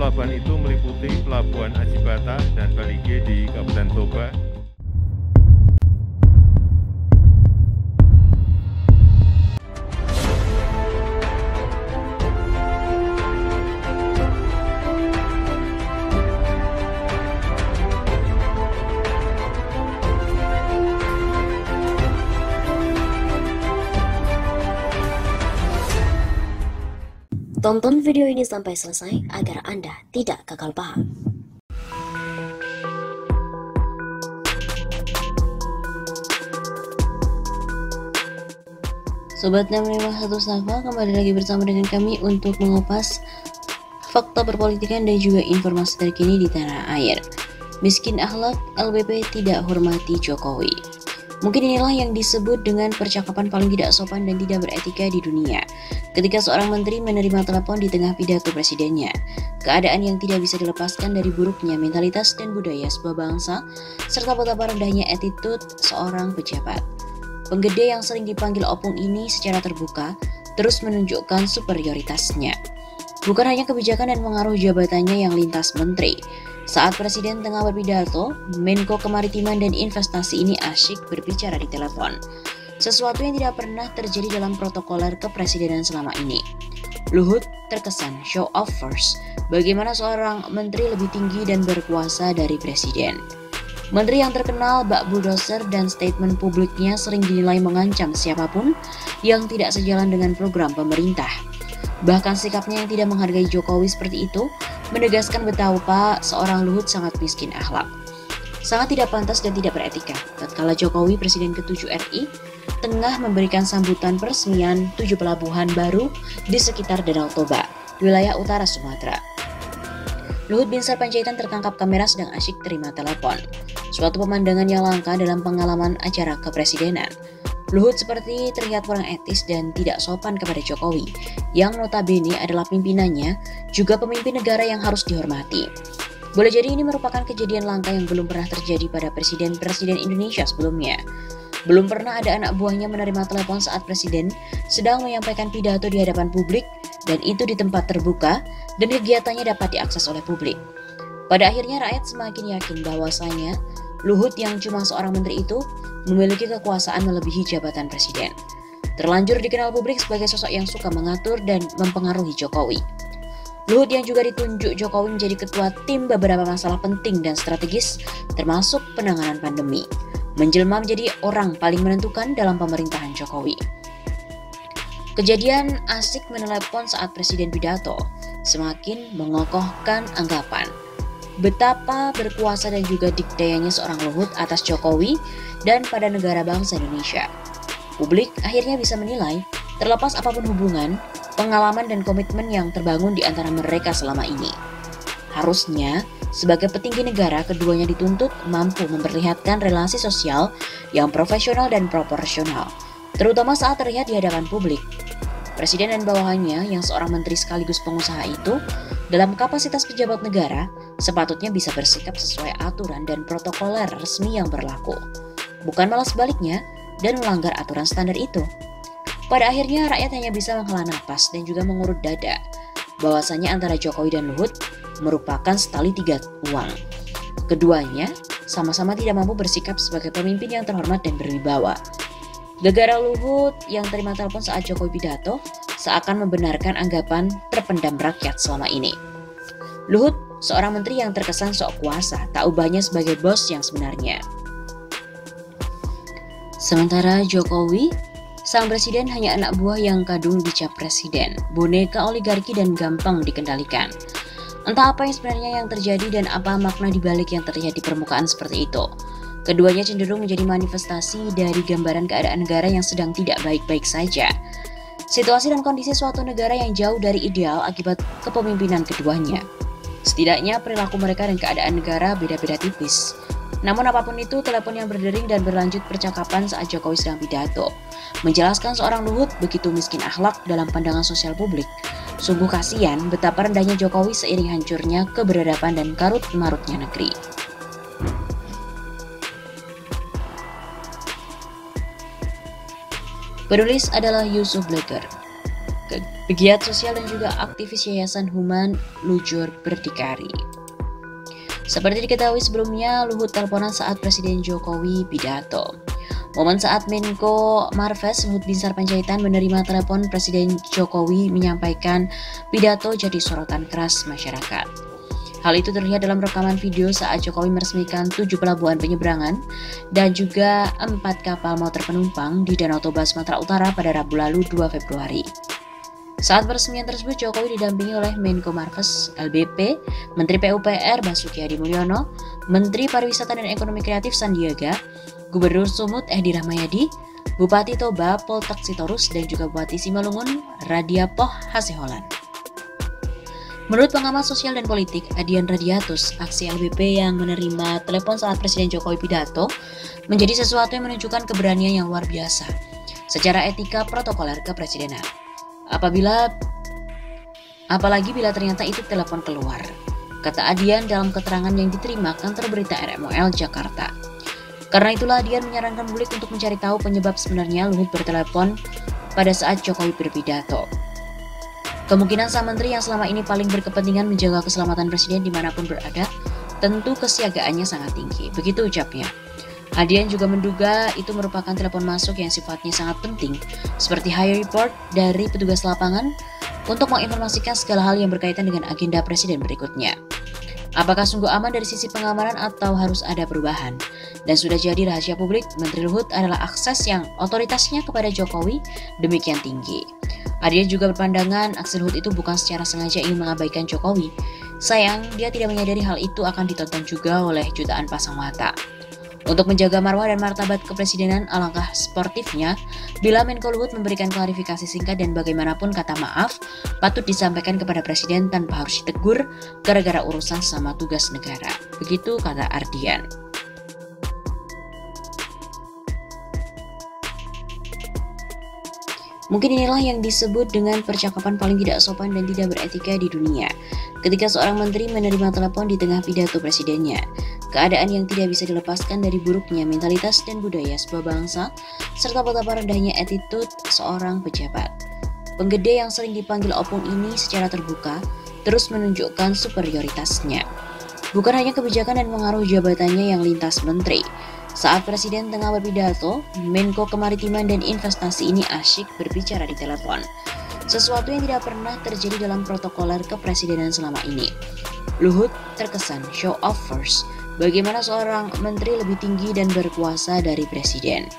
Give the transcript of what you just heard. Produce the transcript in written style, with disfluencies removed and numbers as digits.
pelabuhan itu meliputi Pelabuhan Ajibata dan Balige di Kabupaten Toba. Tonton video ini sampai selesai agar Anda tidak gagal paham. Sobat 651 Safa, kembali lagi bersama dengan kami untuk mengupas fakta perpolitikan dan juga informasi terkini di tanah air. Miskin akhlak, LBP tidak hormati Jokowi. Mungkin inilah yang disebut dengan percakapan paling tidak sopan dan tidak beretika di dunia. Ketika seorang menteri menerima telepon di tengah pidato presidennya, keadaan yang tidak bisa dilepaskan dari buruknya mentalitas dan budaya sebuah bangsa, serta betapa rendahnya attitude seorang pejabat. Penggede yang sering dipanggil opung ini secara terbuka terus menunjukkan superioritasnya. Bukan hanya kebijakan dan pengaruh jabatannya yang lintas menteri. Saat Presiden tengah berpidato, Menko Kemaritiman dan Investasi ini asyik berbicara di telepon. Sesuatu yang tidak pernah terjadi dalam protokoler kepresidenan selama ini. Luhut terkesan show off first, bagaimana seorang menteri lebih tinggi dan berkuasa dari presiden. Menteri yang terkenal bak bulldozer dan statement publiknya sering dinilai mengancam siapapun yang tidak sejalan dengan program pemerintah. Bahkan sikapnya yang tidak menghargai Jokowi seperti itu menegaskan betapa seorang Luhut sangat miskin akhlak. Sangat tidak pantas dan tidak beretika tatkala Jokowi, Presiden ke-7 RI, tengah memberikan sambutan peresmian 7 pelabuhan baru di sekitar Danau Toba, wilayah utara Sumatera. Luhut Binsar Panjaitan tertangkap kamera sedang asyik terima telepon. Suatu pemandangan yang langka dalam pengalaman acara kepresidenan. Luhut seperti terlihat kurang etis dan tidak sopan kepada Jokowi, yang notabene adalah pimpinannya, juga pemimpin negara yang harus dihormati. Boleh jadi ini merupakan kejadian langka yang belum pernah terjadi pada presiden-presiden Indonesia sebelumnya. Belum pernah ada anak buahnya menerima telepon saat presiden sedang menyampaikan pidato di hadapan publik, dan itu di tempat terbuka, dan kegiatannya dapat diakses oleh publik. Pada akhirnya rakyat semakin yakin bahwasanya Luhut yang cuma seorang menteri itu memiliki kekuasaan melebihi jabatan presiden. Terlanjur dikenal publik sebagai sosok yang suka mengatur dan mempengaruhi Jokowi. Luhut yang juga ditunjuk Jokowi menjadi ketua tim beberapa masalah penting dan strategis, termasuk penanganan pandemi, menjelma menjadi orang paling menentukan dalam pemerintahan Jokowi. Kejadian asik menelepon saat presiden pidato semakin mengokohkan anggapan betapa berkuasa dan juga dikdayanya seorang Luhut atas Jokowi dan pada negara bangsa Indonesia. Publik akhirnya bisa menilai, terlepas apapun hubungan, pengalaman dan komitmen yang terbangun di antara mereka selama ini. Harusnya, sebagai petinggi negara, keduanya dituntut mampu memperlihatkan relasi sosial yang profesional dan proporsional, terutama saat terlihat di hadapan publik. Presiden dan bawahannya yang seorang menteri sekaligus pengusaha itu, dalam kapasitas pejabat negara, sepatutnya bisa bersikap sesuai aturan dan protokoler resmi yang berlaku, bukan malah sebaliknya dan melanggar aturan standar itu. Pada akhirnya rakyat hanya bisa menghela napas dan juga mengurut dada, bahwasanya antara Jokowi dan Luhut merupakan setali tiga uang. Keduanya sama-sama tidak mampu bersikap sebagai pemimpin yang terhormat dan berwibawa. Gegara Luhut yang terima telepon saat Jokowi pidato seakan membenarkan anggapan terpendam rakyat selama ini. Luhut, seorang menteri yang terkesan sok kuasa, tak ubahnya sebagai bos yang sebenarnya. Sementara Jokowi, sang presiden hanya anak buah yang kadung dicap presiden, boneka oligarki dan gampang dikendalikan. Entah apa yang sebenarnya yang terjadi dan apa makna dibalik yang terlihat di permukaan seperti itu. Keduanya cenderung menjadi manifestasi dari gambaran keadaan negara yang sedang tidak baik-baik saja. Situasi dan kondisi suatu negara yang jauh dari ideal akibat kepemimpinan keduanya. Setidaknya perilaku mereka dan keadaan negara beda-beda tipis. Namun apapun itu, telepon yang berdering dan berlanjut percakapan saat Jokowi sedang pidato menjelaskan seorang Luhut begitu miskin akhlak dalam pandangan sosial publik. Sungguh kasihan betapa rendahnya Jokowi seiring hancurnya keberadaban dan karut-marutnya negeri. Penulis adalah Yusuf Bleker. Pegiat sosial dan juga aktivis Yayasan Human Lujur berdikari. Seperti diketahui sebelumnya, Luhut teleponan saat Presiden Jokowi pidato. Momen saat Menko Marves Luhut Binsar Panjaitan menerima telepon Presiden Jokowi menyampaikan pidato jadi sorotan keras masyarakat. Hal itu terlihat dalam rekaman video saat Jokowi meresmikan 7 pelabuhan penyeberangan dan juga 4 kapal motor penumpang di Danau Toba, Sumatera Utara pada Rabu lalu 2 Februari. Saat peresmian tersebut, Jokowi didampingi oleh Menko Marves, LBP, Menteri PUPR Basuki Hadi Mulyono, Menteri Pariwisata dan Ekonomi Kreatif Sandiaga, Gubernur Sumut Edi Rahmayadi, Bupati Toba Poltek Sitorus, dan juga Bupati Simalungun Radiapoh Hasiholan. Menurut pengamat sosial dan politik Adian Radiatus, aksi LBP yang menerima telepon saat Presiden Jokowi pidato menjadi sesuatu yang menunjukkan keberanian yang luar biasa secara etika protokoler kepresidenan. Apalagi bila ternyata itu telepon keluar, kata Adian dalam keterangan yang diterima kantor berita RMOL Jakarta. Karena itulah Adian menyarankan publik untuk mencari tahu penyebab sebenarnya Luhut bertelepon pada saat Jokowi berpidato. Kemungkinan sang menteri yang selama ini paling berkepentingan menjaga keselamatan presiden dimanapun berada, tentu kesiagaannya sangat tinggi. Begitu ucapnya. Adian juga menduga itu merupakan telepon masuk yang sifatnya sangat penting, seperti high report dari petugas lapangan untuk menginformasikan segala hal yang berkaitan dengan agenda presiden berikutnya. Apakah sungguh aman dari sisi pengamanan atau harus ada perubahan? Dan sudah jadi rahasia publik, Menteri Luhut adalah akses yang otoritasnya kepada Jokowi demikian tinggi. Adian juga berpandangan aksi Luhut itu bukan secara sengaja ingin mengabaikan Jokowi. Sayang, dia tidak menyadari hal itu akan ditonton juga oleh jutaan pasang mata. Untuk menjaga marwah dan martabat kepresidenan, alangkah sportifnya bila Menko Luhut memberikan klarifikasi singkat dan bagaimanapun kata maaf patut disampaikan kepada presiden tanpa harus ditegur gara-gara urusan sama tugas negara. Begitu kata Ardian. Mungkin inilah yang disebut dengan percakapan paling tidak sopan dan tidak beretika di dunia. Ketika seorang menteri menerima telepon di tengah pidato presidennya, keadaan yang tidak bisa dilepaskan dari buruknya mentalitas dan budaya sebuah bangsa, serta betapa rendahnya attitude seorang pejabat. Penggede yang sering dipanggil opung ini secara terbuka terus menunjukkan superioritasnya. Bukan hanya kebijakan dan pengaruh jabatannya yang lintas menteri. Saat Presiden tengah berpidato, Menko Kemaritiman dan Investasi ini asyik berbicara di telepon. Sesuatu yang tidak pernah terjadi dalam protokoler kepresidenan selama ini. Luhut terkesan show off first, bagaimana seorang menteri lebih tinggi dan berkuasa dari presiden.